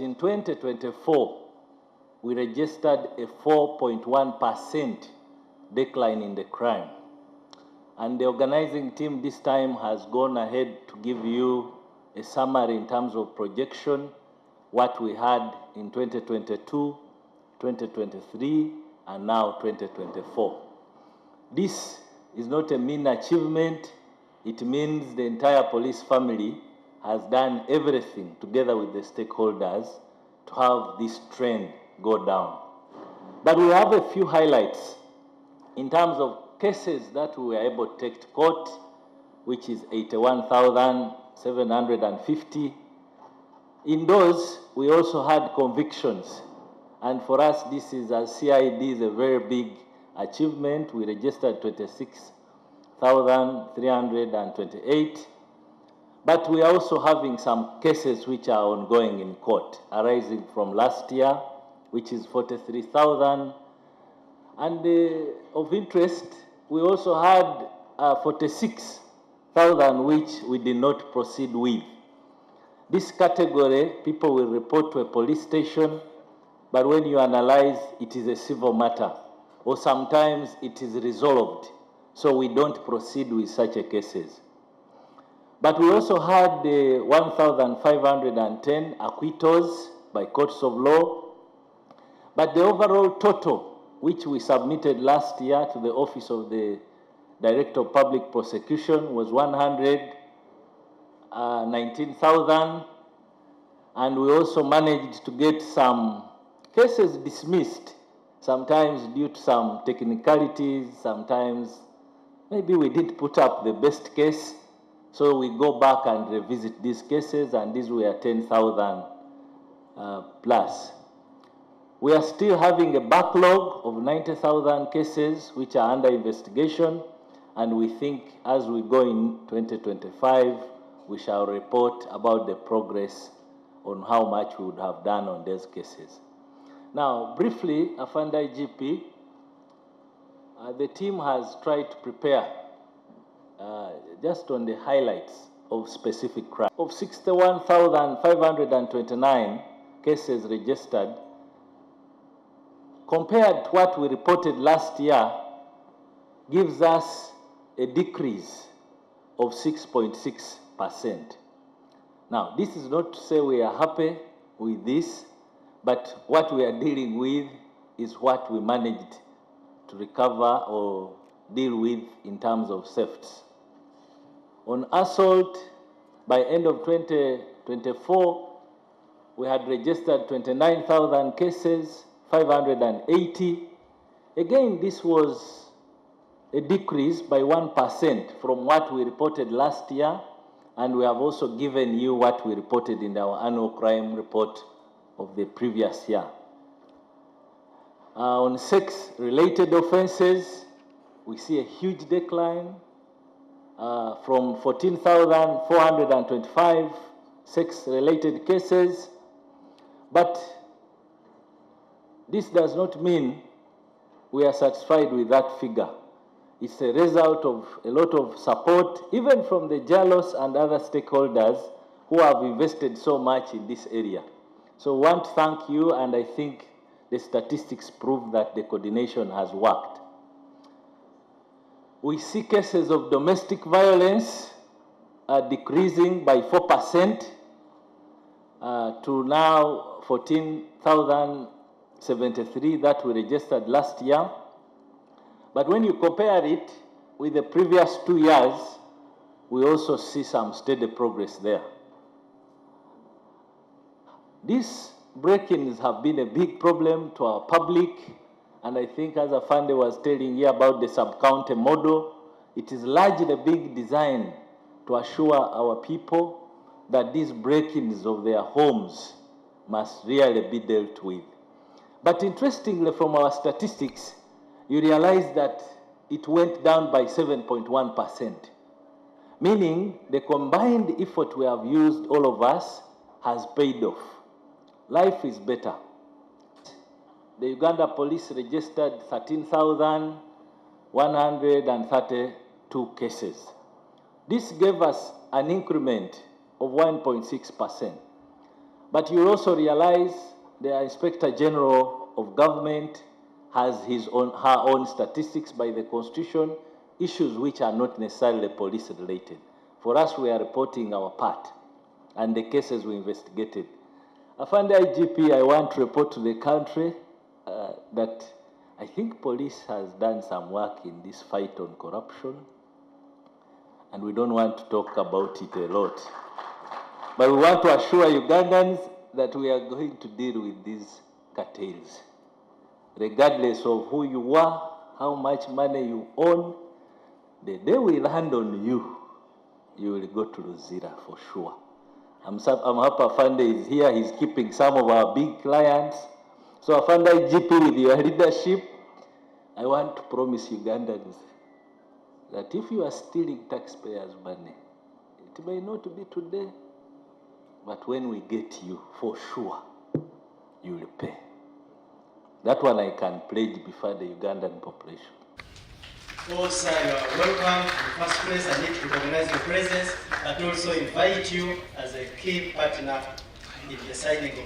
But in 2024, we registered a 4.1% decline in the crime. And the organizing team this time has gone ahead to give you a summary in terms of projection, what we had in 2022, 2023, and now 2024. This is not a mean achievement. It means the entire police family has done everything together with the stakeholders to have this trend go down. But we have a few highlights in terms of cases that we were able to take to court, which is 81,750. In those, we also had convictions. And for us, this is, as CID, is a very big achievement. We registered 26,328. But we are also having some cases which are ongoing in court, arising from last year, which is 43,000. And of interest, we also had 46,000 which we did not proceed with. This category, people will report to a police station, but when you analyze, it is a civil matter, or sometimes it is resolved, so we don't proceed with such cases. But we also had 1,510 acquittals by courts of law, but the overall total which we submitted last year to the Office of the Director of Public Prosecution was 119,000, and we also managed to get some cases dismissed, sometimes due to some technicalities, sometimes maybe we didn't put up the best case, so we go back and revisit these cases, and these were 10,000 plus. We are still having a backlog of 90,000 cases which are under investigation, and we think as we go in 2025, we shall report about the progress on how much we would have done on those cases. Now, briefly, Afanda IGP, the team has tried to prepare just on the highlights of specific crimes. Of 61,529 cases registered, compared to what we reported last year, gives us a decrease of 6.6%. Now, this is not to say we are happy with this, but what we are dealing with is what we managed to recover or deal with in terms of thefts. On assault, by end of 2024, we had registered 29,000 cases, 580. Again, this was a decrease by 1% from what we reported last year, and we have also given you what we reported in our annual crime report of the previous year. On sex-related offenses, we see a huge decline from 14,425 sex-related cases, but this does not mean we are satisfied with that figure. It's a result of a lot of support, even from the JALOS and other stakeholders who have invested so much in this area. So I want to thank you, and I think the statistics prove that the coordination has worked. We see cases of domestic violence decreasing by 4% to now 14,073 that we registered last year. But when you compare it with the previous 2 years, we also see some steady progress there. These break-ins have been a big problem to our public, and I think as Afande was telling you about the sub-county model, it is largely being designed to assure our people that these break-ins of their homes must really be dealt with. But interestingly, from our statistics, you realize that it went down by 7.1%, meaning the combined effort we have used, all of us, has paid off. Life is better. The Uganda police registered 13,132 cases. This gave us an increment of 1.6%. But you also realize the Inspector General of Government has her own statistics by the Constitution, issues which are not necessarily police related. For us, we are reporting our part and the cases we investigated. Afande IGP, I want to report to the country that I think police has done some work in this fight on corruption, and we don't want to talk about it a lot. But we want to assure Ugandans that we are going to deal with these cartels. Regardless of who you are, how much money you own, the day we land on you, you will go to Luzira for sure. I'm happy Afande is here. He's keeping some of our big clients. So Afande IGP, with your leadership, I want to promise Ugandans that if you are stealing taxpayers' money, it may not be today, but when we get you, for sure, you will pay. That one I can pledge before the Ugandan population. Also, you are welcome. In the first place, I need to recognize your presence, but also invite you as a key partner in the signing of the